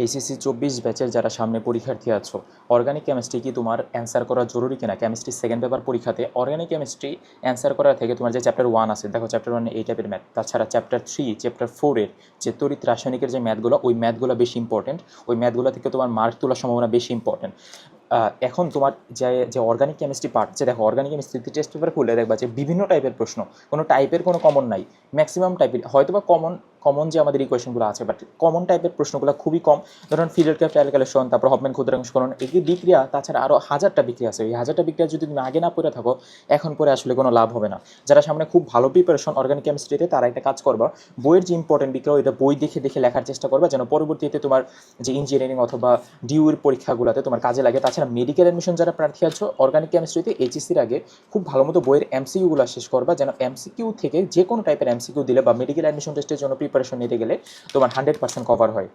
HSC 24 ব্যাচের যারা সামনে পরীক্ষার্থী আছো, অর্গানিক কেমিস্ট্রি কি তোমার অ্যান্সার করা জরুরি কিনা? কেমিস্ট্রি সেকেন্ড পেপার পরীক্ষাতে অর্গানিক কেমিস্ট্রি অ্যান্সার করার থেকে তোমার যে চ্যাপ্টার 1 আছে, দেখো চ্যাপ্টার 1 এই টাইপের ম্যাথ, তাছাড়া চ্যাপ্টার 3 চ্যাপ্টার 4 এর যে তড়িৎ রাসায়নিকের যে ম্যাথগুলো, ওই ম্যাথগুলো বেশি ইম্পর্টেন্ট। ওই ম্যাথগুলো থেকে তোমার মার্ক তোলার সম্ভাবনা বেশি ইম্পর্টেন্ট। এখন তোমার যে যে অর্গানিক কেমিস্ট্রি পার্ট, যে দেখো অর্গানিক কেমিস্ট্রিতে টেস্ট পেপার খুলে দেখবা যে বিভিন্ন টাইপের প্রশ্ন, কোনো টাইপের কোনো কমন নাই। ম্যাক্সিমাম টাইপের হয়তো বা কমন কমন যে আমাদের ইকুয়েশনগুলো আছে, বাট কমন টাইপের প্রশ্নগুলো খুবই কম। ধরুন ফিডেল ক্রাফট ক্যালকুলেশন, তারপর হফম্যান ক্ষুদ্রাংশকরণ, এই যে বিক্রিয়া, তাছাড়া আরও হাজারটা বিক্রিয়া আছে। এই হাজারটা বিক্রিয়া যদি তুমি আগে না পড়ে থাকো, এখন পরে আসলে কোনো লাভ হবে না। যারা সামনে খুব ভালো প্রিপারেশন অর্গানিক কেমিস্ট্রিতে, তারা একটা কাজ করবা, বইয়ের যে ইম্পর্টেন্ট বিক্রিয়া ওইটা বই দেখে দেখে লেখার চেষ্টা করবা, যেন পরবর্তীতে তোমার যে ইঞ্জিনিয়ারিং অথবা ডিউর পরীক্ষাগুলোতে তোমার কাজে লাগে। তাছাড়া মেডিকেল অ্যাডমিশন যারা প্রার্থী আছো, অর্গানিক কেমিস্ট্রিতে এইচএসসির আগে খুব ভালো মতো বইয়ের এমসিকিউগুলো শেষ করবা, যেন এমসিকিউ থেকে যে কোনো টাইপের এমসিকিউ দিলে বা মেডিকেল অ্যাডমিশন টেস্টের জন্য প্রিপারেশন নিতে গেলে তোমার 100% কভার হয়।